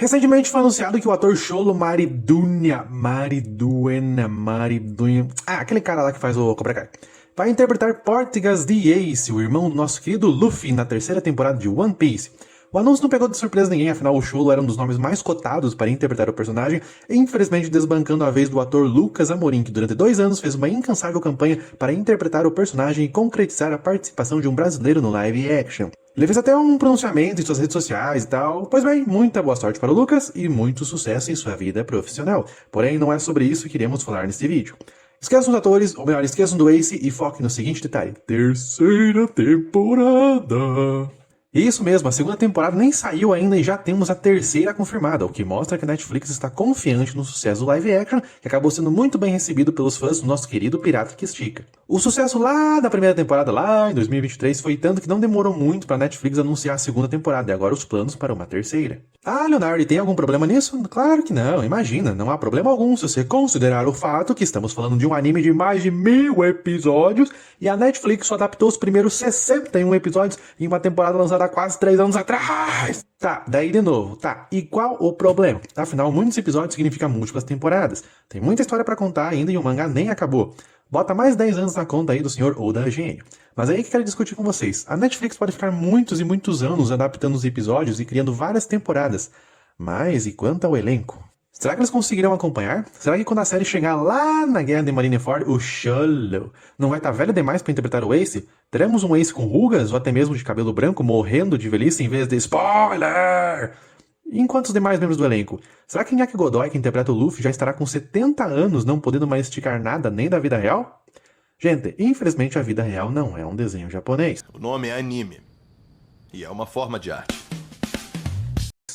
Recentemente foi anunciado que o ator Xolo Maridueña, aquele cara lá que faz o Cobra Kai, vai interpretar Portgas the Ace, o irmão do nosso querido Luffy, na terceira temporada de One Piece. O anúncio não pegou de surpresa ninguém, afinal o Xolo era um dos nomes mais cotados para interpretar o personagem, infelizmente desbancando a vez do ator Lucas Amorim, que durante 2 anos fez uma incansável campanha para interpretar o personagem e concretizar a participação de um brasileiro no live action. Ele fez até um pronunciamento em suas redes sociais e tal. Pois bem, muita boa sorte para o Lucas e muito sucesso em sua vida profissional. Porém, não é sobre isso que iremos falar neste vídeo. Esqueçam os atores, ou melhor, esqueçam do Ace e foquem no seguinte detalhe. Terceira temporada. Isso mesmo, a segunda temporada nem saiu ainda e já temos a terceira confirmada, o que mostra que a Netflix está confiante no sucesso do live action, que acabou sendo muito bem recebido pelos fãs do nosso querido Pirata que Estica. O sucesso lá da primeira temporada, lá em 2023, foi tanto que não demorou muito para a Netflix anunciar a segunda temporada, e agora os planos para uma terceira. Ah, Leonardo, e tem algum problema nisso? Claro que não, imagina, não há problema algum se você considerar o fato que estamos falando de um anime de mais de 1000 episódios e a Netflix só adaptou os primeiros 61 episódios em uma temporada lançada há quase 3 anos atrás. Tá, daí de novo, tá, e qual o problema? Afinal, muitos episódios significam múltiplas temporadas. Tem muita história pra contar ainda e o mangá nem acabou. Bota mais 10 anos na conta aí do senhor Oda Gênio. Mas aí que quero discutir com vocês. A Netflix pode ficar muitos e muitos anos adaptando os episódios e criando várias temporadas. Mas e quanto ao elenco? Será que eles conseguirão acompanhar? Será que quando a série chegar lá na Guerra de Marineford, o Xolo não vai estar velho demais para interpretar o Ace? Teremos um Ace com rugas ou até mesmo de cabelo branco morrendo de velhice em vez de spoiler? Enquanto os demais membros do elenco, será que Miyake Godoy, que interpreta o Luffy, já estará com 70 anos não podendo mais esticar nada nem da vida real? Gente, infelizmente a vida real não é um desenho japonês. O nome é anime. E é uma forma de arte.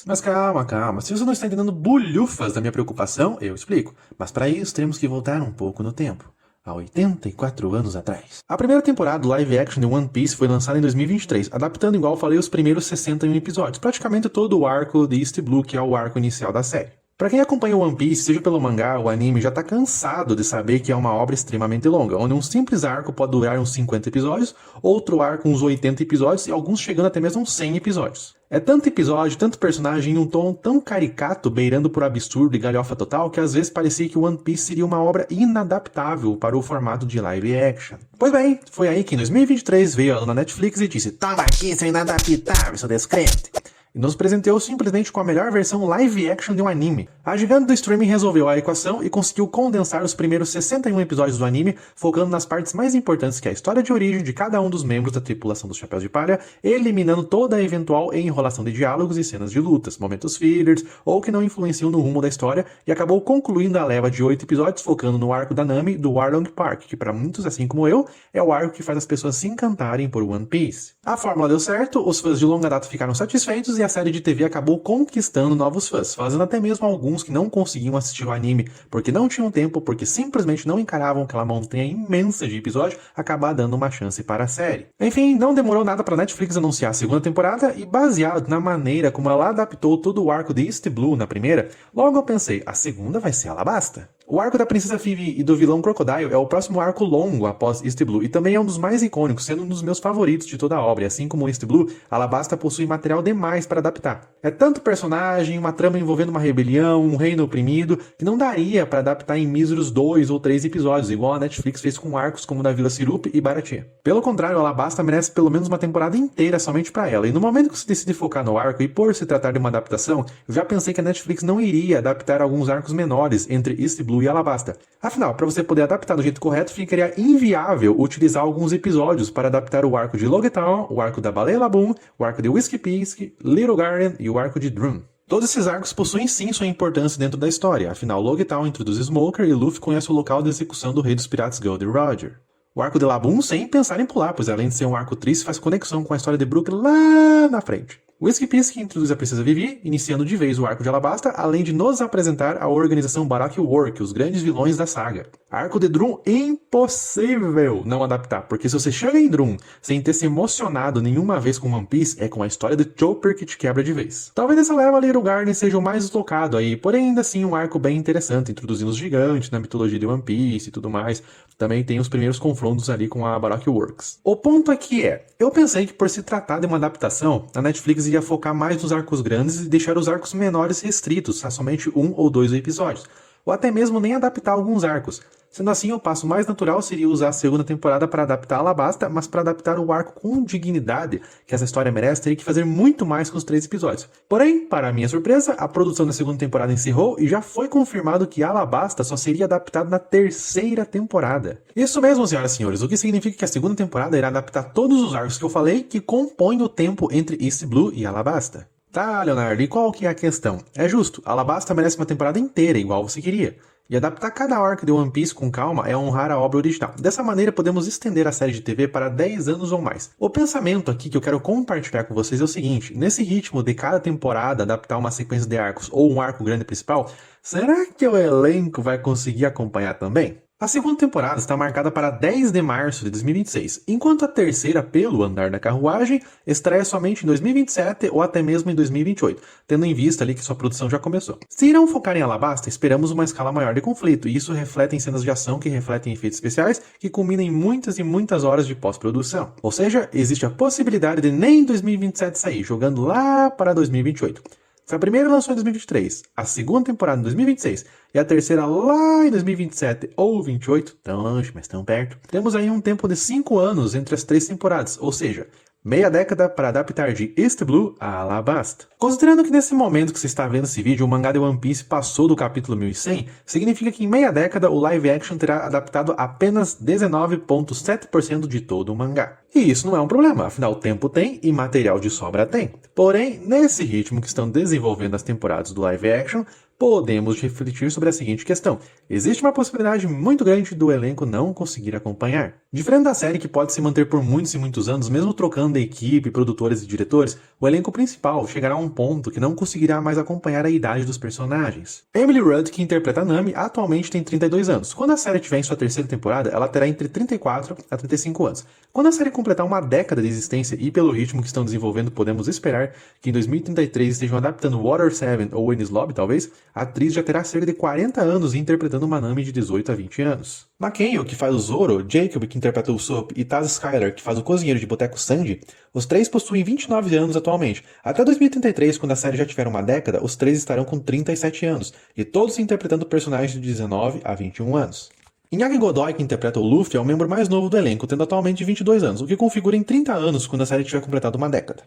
Mas calma, calma. Se você não está entendendo bulhufas da minha preocupação, eu explico. Mas para isso temos que voltar um pouco no tempo. Há 84 anos atrás. A primeira temporada do live action de One Piece foi lançada em 2023, adaptando, igual eu falei, os primeiros 61 episódios, praticamente todo o arco de East Blue, que é o arco inicial da série. Pra quem acompanha o One Piece, seja pelo mangá ou anime, já tá cansado de saber que é uma obra extremamente longa, onde um simples arco pode durar uns 50 episódios, outro arco uns 80 episódios e alguns chegando até mesmo uns 100 episódios. É tanto episódio, tanto personagem em um tom tão caricato, beirando por absurdo e galhofa total, que às vezes parecia que One Piece seria uma obra inadaptável para o formato de live action. Pois bem, foi aí que em 2023 veio ela na Netflix e disse: "Toma aqui, seu inadaptável, seu descrente!" E nos presenteou simplesmente com a melhor versão live action de um anime. A gigante do streaming resolveu a equação e conseguiu condensar os primeiros 61 episódios do anime, focando nas partes mais importantes, que é a história de origem de cada um dos membros da tripulação dos Chapéus de Palha, eliminando toda a eventual enrolação de diálogos e cenas de lutas, momentos fillers ou que não influenciam no rumo da história, e acabou concluindo a leva de 8 episódios focando no arco da Nami do Warlong Park, que para muitos, assim como eu, é o arco que faz as pessoas se encantarem por One Piece. A fórmula deu certo, os fãs de longa data ficaram satisfeitos e a série de TV acabou conquistando novos fãs, fazendo até mesmo alguns que não conseguiam assistir o anime porque não tinham tempo, porque simplesmente não encaravam aquela montanha imensa de episódio, acabar dando uma chance para a série. Enfim, não demorou nada para Netflix anunciar a segunda temporada e, baseado na maneira como ela adaptou todo o arco de East Blue na primeira, logo eu pensei, a segunda vai ser Alabasta. O arco da Princesa Phoebe e do vilão Crocodile é o próximo arco longo após East Blue e também é um dos mais icônicos, sendo um dos meus favoritos de toda a obra, e assim como East Blue, Alabasta possui material demais para adaptar. É tanto personagem, uma trama envolvendo uma rebelião, um reino oprimido, que não daria para adaptar em míseros 2 ou 3 episódios, igual a Netflix fez com arcos como da Vila Sirup e Baratie. Pelo contrário, Alabasta merece pelo menos uma temporada inteira somente para ela, e no momento que se decide focar no arco e por se tratar de uma adaptação, eu já pensei que a Netflix não iria adaptar alguns arcos menores entre East Blue e Alabasta. Afinal, para você poder adaptar do jeito correto, ficaria inviável utilizar alguns episódios para adaptar o arco de Logetown, o arco da Baleia Laboon, o arco de Whiskey Peak, Little Garden e o arco de Drum. Todos esses arcos possuem sim sua importância dentro da história, afinal Logetown introduz Smoker e Luffy conhece o local de execução do rei dos piratas Goldie Roger. O arco de Laboon sem pensar em pular, pois além de ser um arco triste, faz conexão com a história de Brook lá na frente. Whiskey Peak introduz a Princesa Vivi, iniciando de vez o arco de Alabasta, além de nos apresentar a organização Baroque Work, os grandes vilões da saga. Arco de Drum, impossível não adaptar, porque se você chega em Drum sem ter se emocionado nenhuma vez com One Piece, é com a história de Chopper que te quebra de vez. Talvez essa leva Little Garden seja o mais deslocado aí, porém ainda assim um arco bem interessante, introduzindo os gigantes na mitologia de One Piece e tudo mais. Também tem os primeiros confrontos ali com a Baroque Works. O ponto aqui eu pensei que por se tratar de uma adaptação, a Netflix iria focar mais nos arcos grandes e deixar os arcos menores restritos a somente 1 ou 2 episódios, ou até mesmo nem adaptar alguns arcos. Sendo assim, o passo mais natural seria usar a segunda temporada para adaptar Alabasta, mas para adaptar o arco com dignidade que essa história merece, teria que fazer muito mais com os 3 episódios. Porém, para minha surpresa, a produção da segunda temporada encerrou e já foi confirmado que Alabasta só seria adaptado na terceira temporada. Isso mesmo, senhoras e senhores, o que significa que a segunda temporada irá adaptar todos os arcos que eu falei que compõem o tempo entre East Blue e Alabasta. Tá, Leonardo, e qual que é a questão? É justo, Alabasta merece uma temporada inteira, igual você queria. E adaptar cada arco de One Piece com calma é honrar a obra original. Dessa maneira, podemos estender a série de TV para 10 anos ou mais. O pensamento aqui que eu quero compartilhar com vocês é o seguinte: nesse ritmo de cada temporada adaptar uma sequência de arcos ou um arco grande principal, será que o elenco vai conseguir acompanhar também? A segunda temporada está marcada para 10 de março de 2026, enquanto a terceira, pelo andar da carruagem, estreia somente em 2027 ou até mesmo em 2028, tendo em vista ali que sua produção já começou. Se irão focar em Alabasta, esperamos uma escala maior de conflito, e isso reflete em cenas de ação que refletem efeitos especiais que culminam em muitas e muitas horas de pós-produção. Ou seja, existe a possibilidade de nem em 2027 sair, jogando lá para 2028. Se a primeira lançou em 2023, a segunda temporada em 2026 e a terceira lá em 2027 ou 2028, tão longe, mas tão perto, temos aí um tempo de 5 anos entre as 3 temporadas, ou seja, meia década para adaptar de East Blue a Alabasta. Considerando que nesse momento que você está vendo esse vídeo, o mangá de One Piece passou do capítulo 1100, significa que em meia década o live action terá adaptado apenas 19,7% de todo o mangá. E isso não é um problema, afinal tempo tem e material de sobra tem. Porém, nesse ritmo que estão desenvolvendo as temporadas do live action, podemos refletir sobre a seguinte questão: existe uma possibilidade muito grande do elenco não conseguir acompanhar. Diferente da série que pode se manter por muitos e muitos anos, mesmo trocando de equipe, produtores e diretores, o elenco principal chegará a um ponto que não conseguirá mais acompanhar a idade dos personagens. Emily Rudd, que interpreta a Nami, atualmente tem 32 anos. Quando a série estiver em sua terceira temporada, ela terá entre 34 a 35 anos. Quando a série completar uma década de existência e pelo ritmo que estão desenvolvendo, podemos esperar que em 2033 estejam adaptando Water 7 ou Enies Lobby, talvez, a atriz já terá cerca de 40 anos interpretando uma Nami de 18 a 20 anos. McKenna, que faz o Zoro, Jacob, que interpreta o Usopp, e Taz Skylar, que faz o cozinheiro de Boteco Sandy, os 3 possuem 29 anos atualmente. Até 2033, quando a série já tiver uma década, os 3 estarão com 37 anos, e todos interpretando personagens de 19 a 21 anos. Inaki Godoy, que interpreta o Luffy, é o membro mais novo do elenco, tendo atualmente 22 anos, o que configura em 30 anos quando a série tiver completado uma década.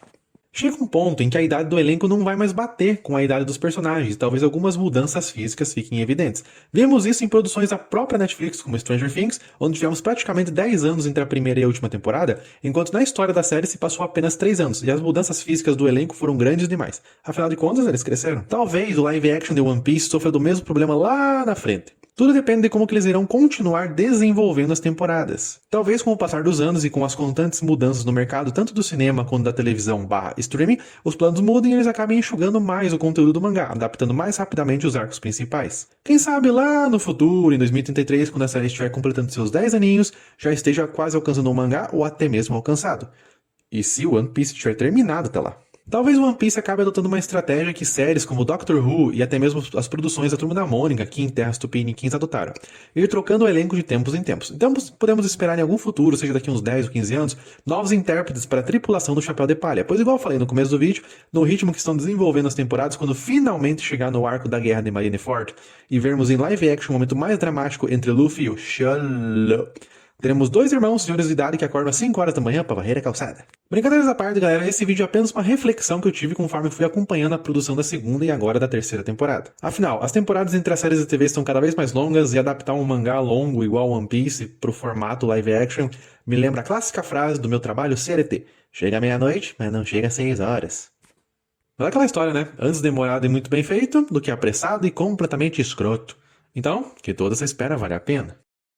Chega um ponto em que a idade do elenco não vai mais bater com a idade dos personagens, e talvez algumas mudanças físicas fiquem evidentes. Vemos isso em produções da própria Netflix, como Stranger Things, onde tivemos praticamente 10 anos entre a primeira e a última temporada, enquanto na história da série se passou apenas 3 anos, e as mudanças físicas do elenco foram grandes demais. Afinal de contas, eles cresceram. Talvez o live action de One Piece sofra do mesmo problema lá na frente. Tudo depende de como que eles irão continuar desenvolvendo as temporadas. Talvez com o passar dos anos e com as constantes mudanças no mercado, tanto do cinema quanto da televisão / streaming, os planos mudem e eles acabem enxugando mais o conteúdo do mangá, adaptando mais rapidamente os arcos principais. Quem sabe lá no futuro, em 2033, quando a série estiver completando seus 10 aninhos, já esteja quase alcançando o mangá ou até mesmo alcançado. E se o One Piece tiver terminado até lá? Talvez o One Piece acabe adotando uma estratégia que séries como Doctor Who e até mesmo as produções da Turma da Mônica, aqui em Terras Tupiniquins, adotaram. Ir trocando o elenco de tempos em tempos. Então podemos esperar em algum futuro, seja daqui uns 10 ou 15 anos, novos intérpretes para a tripulação do Chapéu de Palha. Pois igual eu falei no começo do vídeo, no ritmo que estão desenvolvendo as temporadas, quando finalmente chegar no arco da Guerra de Marineford e vermos em live action o momento mais dramático entre Luffy e o Shallow, teremos 2 irmãos senhores de idade que acordam às 5 horas da manhã para varrer a calçada. Brincadeiras à parte, galera, esse vídeo é apenas uma reflexão que eu tive conforme fui acompanhando a produção da segunda e agora da terceira temporada. Afinal, as temporadas entre as séries de TV estão cada vez mais longas e adaptar um mangá longo igual One Piece pro formato live action me lembra a clássica frase do meu trabalho CLT: chega meia-noite, mas não chega às 6 horas. Mas é aquela história, né? Antes demorado e muito bem feito do que apressado e completamente escroto. Então, que toda essa espera vale a pena.